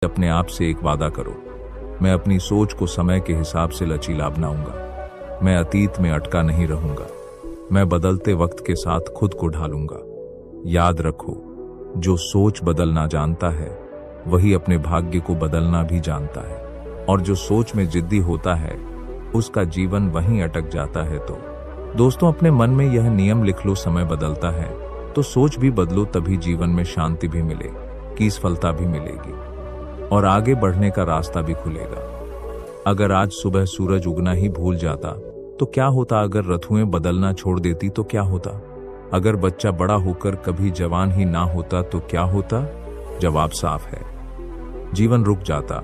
अपने आप से एक वादा करो, मैं अपनी सोच को समय के हिसाब से लचीला बनाऊंगा। मैं अतीत में अटका नहीं रहूंगा। मैं बदलते वक्त के साथ खुद को ढालूंगा। याद रखो, जो सोच बदलना जानता है वही अपने भाग्य को बदलना भी जानता है, और जो सोच में जिद्दी होता है उसका जीवन वहीं अटक जाता है। तो दोस्तों, अपने मन में यह नियम लिख लो, समय बदलता है तो सोच भी बदलो, तभी जीवन में शांति भी मिलेगी, सफलता भी मिलेगी और आगे बढ़ने का रास्ता भी खुलेगा। अगर आज सुबह सूरज उगना ही भूल जाता तो क्या होता? अगर ऋतुएं बदलना छोड़ देती तो क्या होता? अगर बच्चा बड़ा होकर कभी जवान ही ना होता तो क्या होता? जवाब साफ है, जीवन रुक जाता,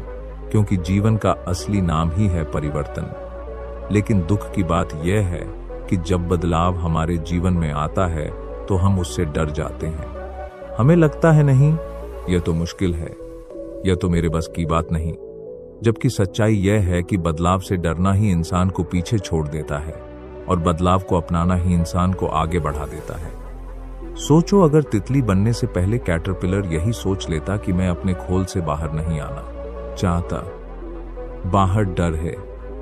क्योंकि जीवन का असली नाम ही है परिवर्तन। लेकिन दुख की बात यह है कि जब बदलाव हमारे जीवन में आता है तो हम उससे डर जाते हैं। हमें लगता है नहीं, यह तो मुश्किल है, यह तो मेरे बस की बात नहीं। जबकि सच्चाई यह है कि बदलाव से डरना ही इंसान को पीछे छोड़ देता है और बदलाव को अपनाना ही इंसान को आगे बढ़ा देता है। सोचो, अगर तितली बनने से पहले कैटरपिलर यही सोच लेता कि मैं अपने खोल से बाहर नहीं आना चाहता, बाहर डर है,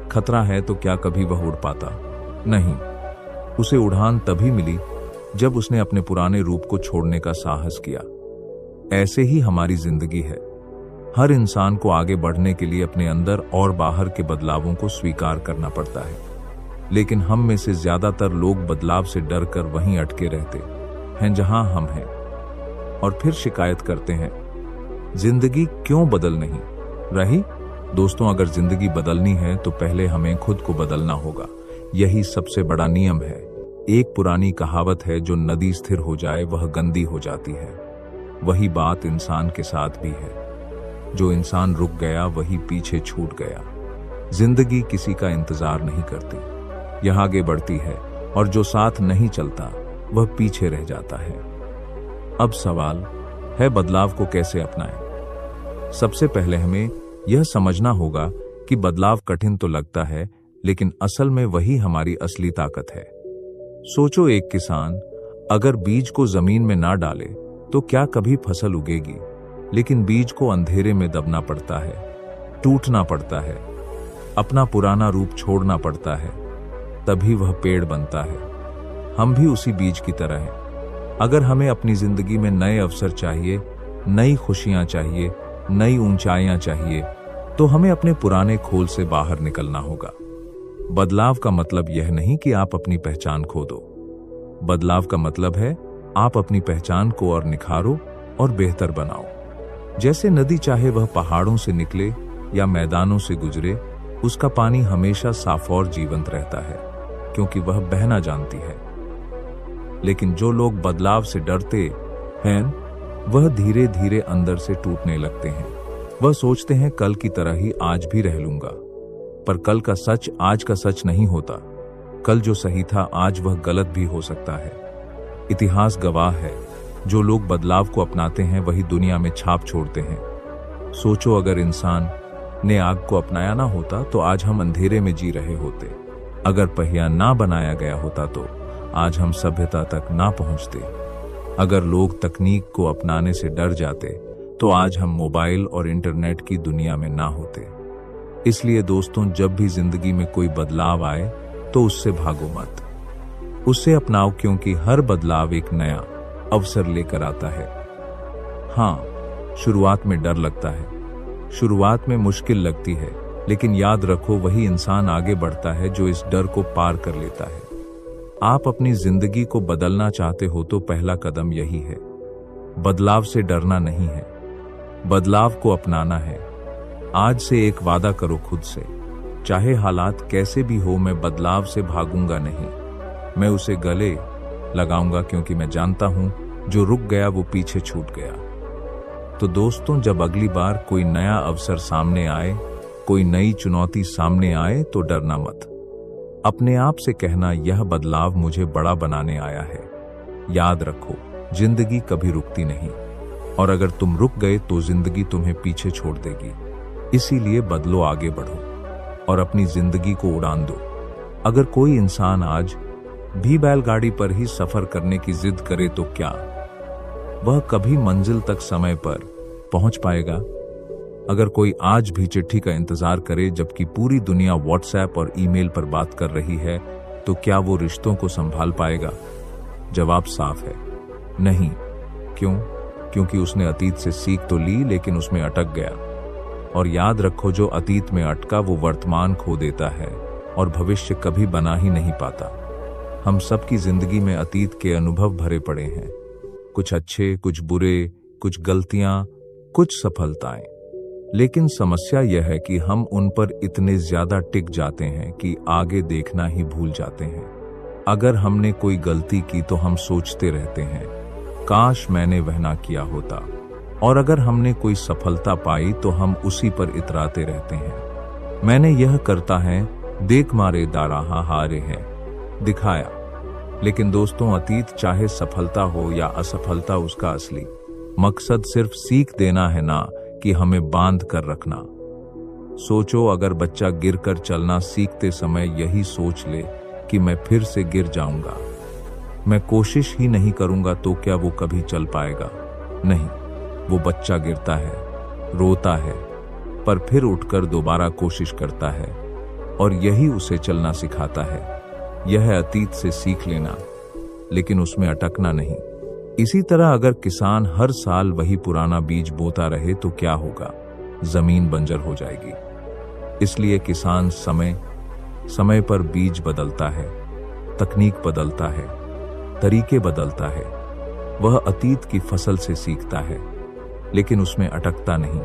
खतरा है, तो क्या कभी वह उड़ पाता? नहीं। उसे उड़ान तभी मिली जब उसने अपने पुराने रूप को छोड़ने का साहस किया। ऐसे ही हमारी जिंदगी है। हर इंसान को आगे बढ़ने के लिए अपने अंदर और बाहर के बदलावों को स्वीकार करना पड़ता है। लेकिन हम में से ज्यादातर लोग बदलाव से डर कर वहीं अटके रहते हैं जहां हम हैं, और फिर शिकायत करते हैं, जिंदगी क्यों बदल नहीं रही? दोस्तों, अगर जिंदगी बदलनी है तो पहले हमें खुद को बदलना होगा। यही सबसे बड़ा नियम है। एक पुरानी कहावत है, जो नदी स्थिर हो जाए वह गंदी हो जाती है। वही बात इंसान के साथ भी है। जो इंसान रुक गया वही पीछे छूट गया। जिंदगी किसी का इंतजार नहीं करती, यह आगे बढ़ती है, और जो साथ नहीं चलता वह पीछे रह जाता है। अब सवाल है, बदलाव को कैसे अपनाएं? सबसे पहले हमें यह समझना होगा कि बदलाव कठिन तो लगता है, लेकिन असल में वही हमारी असली ताकत है। सोचो, एक किसान अगर बीज को जमीन में ना डाले तो क्या कभी फसल उगेगी? लेकिन बीज को अंधेरे में दबना पड़ता है, टूटना पड़ता है, अपना पुराना रूप छोड़ना पड़ता है, तभी वह पेड़ बनता है। हम भी उसी बीज की तरह हैं। अगर हमें अपनी जिंदगी में नए अवसर चाहिए, नई खुशियां चाहिए, नई ऊंचाइयां चाहिए, तो हमें अपने पुराने खोल से बाहर निकलना होगा। बदलाव का मतलब यह नहीं कि आप अपनी पहचान खो दो। बदलाव का मतलब है आप अपनी पहचान को और निखारो और बेहतर बनाओ। जैसे नदी, चाहे वह पहाड़ों से निकले या मैदानों से गुजरे, उसका पानी हमेशा साफ और जीवंत रहता है, क्योंकि वह बहना जानती है। लेकिन जो लोग बदलाव से डरते हैं वह धीरे धीरे अंदर से टूटने लगते हैं। वह सोचते हैं, कल की तरह ही आज भी रह लूंगा। पर कल का सच आज का सच नहीं होता। कल जो सही था आज वह गलत भी हो सकता है। इतिहास गवाह है, जो लोग बदलाव को अपनाते हैं वही दुनिया में छाप छोड़ते हैं। सोचो, अगर इंसान ने आग को अपनाया ना होता तो आज हम अंधेरे में जी रहे होते। अगर पहिया ना बनाया गया होता तो आज हम सभ्यता तक ना पहुंचते। अगर लोग तकनीक को अपनाने से डर जाते तो आज हम मोबाइल और इंटरनेट की दुनिया में ना होते। इसलिए दोस्तों, जब भी जिंदगी में कोई बदलाव आए तो उससे भागो मत, उससे अपनाओ, क्योंकि हर बदलाव एक नया अवसर लेकर आता है। हाँ, शुरुआत में डर लगता है, शुरुआत में मुश्किल लगती है, लेकिन याद रखो, वही इंसान आगे बढ़ता है जो इस डर को पार कर लेता है। आप अपनी जिंदगी को बदलना चाहते हो तो पहला कदम यही है। बदलाव से डरना नहीं है, बदलाव को अपनाना है। आज से एक वादा करो खुद से, चाहे हालात कैसे भी हो, मैं बदलाव से भागूंगा नहीं, मैं उसे गले लगाऊंगा, क्योंकि मैं जानता हूं जो रुक गया वो पीछे छूट गया। तो दोस्तों, जब अगली बार कोई नया अवसर सामने आए, कोई नई चुनौती सामने आए, तो डरना मत। अपने आप से कहना, यह बदलाव मुझे बड़ा बनाने आया है। याद रखो, जिंदगी कभी रुकती नहीं, और अगर तुम रुक गए तो जिंदगी तुम्हें पीछे छोड़ देगी। इसीलिए बदलो, आगे बढ़ो और अपनी जिंदगी को उड़ान दो। अगर कोई इंसान आज भी बैलगाड़ी पर ही सफर करने की जिद करे तो क्या वह कभी मंजिल तक समय पर पहुंच पाएगा? अगर कोई आज भी चिट्ठी का इंतजार करे जबकि पूरी दुनिया व्हाट्सएप और ईमेल पर बात कर रही है, तो क्या वो रिश्तों को संभाल पाएगा? जवाब साफ है, नहीं। क्यों? क्योंकि उसने अतीत से सीख तो ली, लेकिन उसमें अटक गया। और याद रखो, जो अतीत में अटका वो वर्तमान खो देता है और भविष्य कभी बना ही नहीं पाता। हम सबकी जिंदगी में अतीत के अनुभव भरे पड़े हैं, कुछ अच्छे, कुछ बुरे, कुछ गलतियां, कुछ सफलताएं। लेकिन समस्या यह है कि हम उन पर इतने ज्यादा टिक जाते हैं कि आगे देखना ही भूल जाते हैं। अगर हमने कोई गलती की तो हम सोचते रहते हैं, काश मैंने वह ना किया होता। और अगर हमने कोई सफलता पाई तो हम उसी पर इतराते रहते हैं, मैंने यह करता है, देख मारे दाराहा हारे हैं दिखाया। लेकिन दोस्तों, अतीत चाहे सफलता हो या असफलता, उसका असली मकसद सिर्फ सीख देना है, ना कि हमें बांध कर रखना। सोचो, अगर बच्चा गिरकर चलना सीखते समय यही सोच ले कि मैं फिर से गिर जाऊंगा, मैं कोशिश ही नहीं करूंगा, तो क्या वो कभी चल पाएगा? नहीं। वो बच्चा गिरता है, रोता है, पर फिर उठकर दोबारा कोशिश करता है, और यही उसे चलना सिखाता है। यह है अतीत से सीख लेना, लेकिन उसमें अटकना नहीं। इसी तरह अगर किसान हर साल वही पुराना बीज बोता रहे तो क्या होगा? जमीन बंजर हो जाएगी। इसलिए किसान समय समय पर बीज बदलता है, तकनीक बदलता है, तरीके बदलता है। वह अतीत की फसल से सीखता है, लेकिन उसमें अटकता नहीं।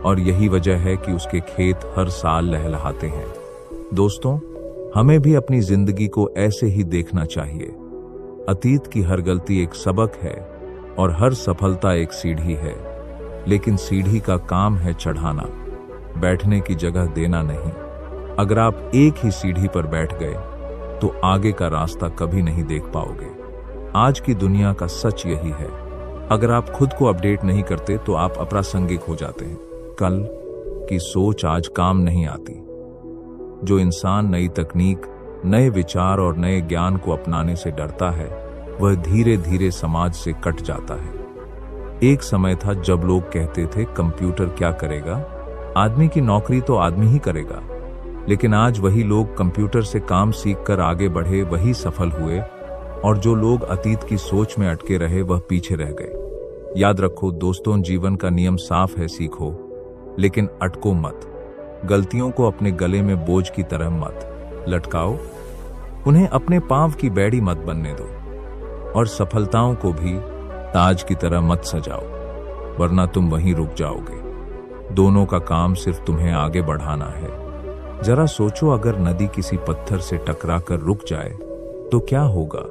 और यही वजह है कि उसके खेत हर साल लहलहाते हैं। दोस्तों, हमें भी अपनी जिंदगी को ऐसे ही देखना चाहिए। अतीत की हर गलती एक सबक है और हर सफलता एक सीढ़ी है, लेकिन सीढ़ी का काम है चढ़ाना, बैठने की जगह देना नहीं। अगर आप एक ही सीढ़ी पर बैठ गए तो आगे का रास्ता कभी नहीं देख पाओगे। आज की दुनिया का सच यही है, अगर आप खुद को अपडेट नहीं करते तो आप अप्रासंगिक हो जाते हैं। कल की सोच आज काम नहीं आती। जो इंसान नई तकनीक, नए विचार और नए ज्ञान को अपनाने से डरता है, वह धीरे धीरे समाज से कट जाता है। एक समय था जब लोग कहते थे, कंप्यूटर क्या करेगा, आदमी की नौकरी तो आदमी ही करेगा। लेकिन आज वही लोग कंप्यूटर से काम सीखकर आगे बढ़े, वही सफल हुए, और जो लोग अतीत की सोच में अटके रहे वह पीछे रह गए। याद रखो दोस्तों, जीवन का नियम साफ है, सीखो लेकिन अटको मत। गलतियों को अपने गले में बोझ की तरह मत लटकाओ, उन्हें अपने पांव की बेड़ी मत बनने दो, और सफलताओं को भी ताज की तरह मत सजाओ, वरना तुम वहीं रुक जाओगे। दोनों का काम सिर्फ तुम्हें आगे बढ़ाना है। जरा सोचो, अगर नदी किसी पत्थर से टकराकर रुक जाए तो क्या होगा?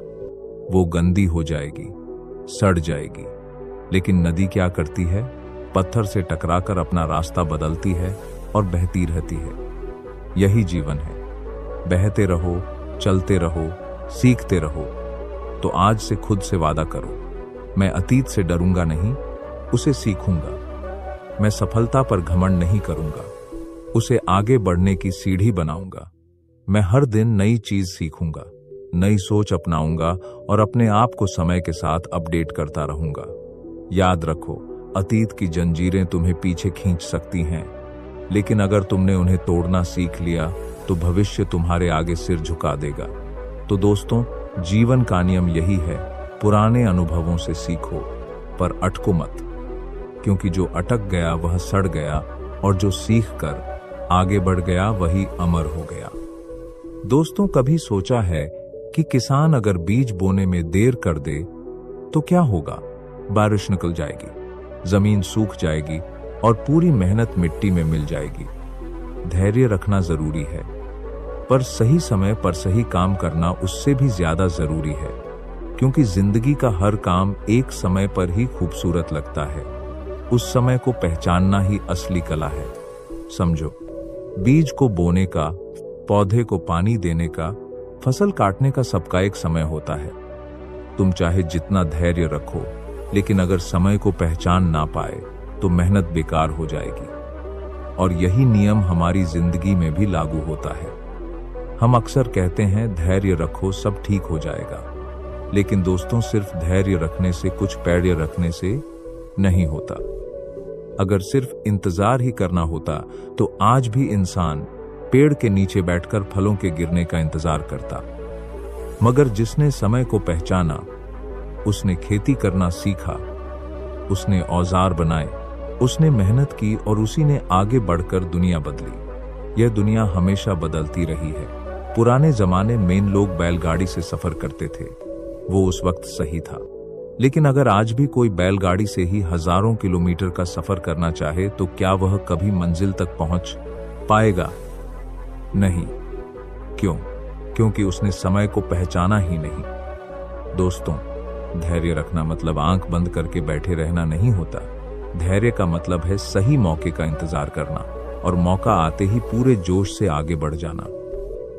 वो गंदी हो जाएगी, सड़ जाएगी। लेकिन नदी क्या करती है? पत्थर से टकराकर अपना रास्ता बदलती है और बहती रहती है। यही जीवन है, बहते रहो, चलते रहो, सीखते रहो। तो आज से खुद से वादा करो, मैं अतीत से डरूंगा नहीं, उसे सीखूंगा। मैं सफलता पर घमंड नहीं करूंगा, उसे आगे बढ़ने की सीढ़ी बनाऊंगा। मैं हर दिन नई चीज सीखूंगा, नई सोच अपनाऊंगा और अपने आप को समय के साथ अपडेट करता रहूंगा। याद रखो, अतीत की जंजीरें तुम्हें पीछे खींच सकती हैं, लेकिन अगर तुमने उन्हें तोड़ना सीख लिया तो भविष्य तुम्हारे आगे सिर झुका देगा। तो दोस्तों, जीवन का नियम यही है, पुराने अनुभवों से सीखो पर अटको मत, क्योंकि जो अटक गया वह सड़ गया, और जो सीख कर आगे बढ़ गया वही अमर हो गया। दोस्तों, कभी सोचा है कि किसान अगर बीज बोने में देर कर दे तो क्या होगा? बारिश निकल जाएगी, जमीन सूख जाएगी और पूरी मेहनत मिट्टी में मिल जाएगी। धैर्य रखना जरूरी है, पर सही समय पर सही काम करना उससे भी ज्यादा जरूरी है, क्योंकि जिंदगी का हर काम एक समय पर ही खूबसूरत लगता है। उस समय को पहचानना ही असली कला है। समझो, बीज को बोने का, पौधे को पानी देने का, फसल काटने का सबका एक समय होता है। तुम चाहे जितना धैर्य रखो, लेकिन अगर समय को पहचान ना पाए तो मेहनत बेकार हो जाएगी। और यही नियम हमारी जिंदगी में भी लागू होता है। हम अक्सर कहते हैं, धैर्य रखो सब ठीक हो जाएगा, लेकिन दोस्तों, सिर्फ धैर्य रखने से, कुछ पैर्य रखने से नहीं होता। अगर सिर्फ इंतजार ही करना होता तो आज भी इंसान पेड़ के नीचे बैठकर फलों के गिरने का इंतजार करता। मगर जिसने समय को पहचाना, उसने खेती करना सीखा, उसने औजार बनाए, उसने मेहनत की और उसी ने आगे बढ़कर दुनिया बदली। यह दुनिया हमेशा बदलती रही है। पुराने जमाने में लोग बैलगाड़ी से सफर करते थे, वो उस वक्त सही था। लेकिन अगर आज भी कोई बैलगाड़ी से ही हजारों किलोमीटर का सफर करना चाहे तो क्या वह कभी मंजिल तक पहुंच पाएगा? नहीं। क्यों? क्योंकि उसने समय को पहचाना ही नहीं। दोस्तों, धैर्य रखना मतलब आंख बंद करके बैठे रहना नहीं होता। धैर्य का मतलब है सही मौके का इंतजार करना और मौका आते ही पूरे जोश से आगे बढ़ जाना।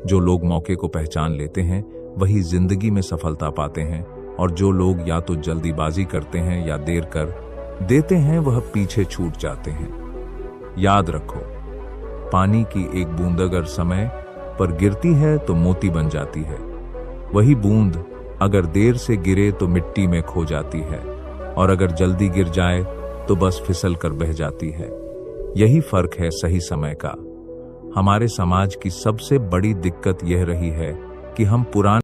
जो लोग मौके को पहचान लेते हैं वही जिंदगी में सफलता पाते हैं, और जो लोग या तो जल्दीबाजी करते हैं या देर कर देते हैं वह पीछे छूट जाते हैं। याद रखो, पानी की एक बूंद अगर समय पर गिरती है तो मोती बन जाती है। वही बूंद अगर देर से गिरे तो मिट्टी में खो जाती है, और अगर जल्दी गिर जाए तो बस फिसल कर बह जाती है। यही फर्क है सही समय का। हमारे समाज की सबसे बड़ी दिक्कत यह रही है कि हम पुराने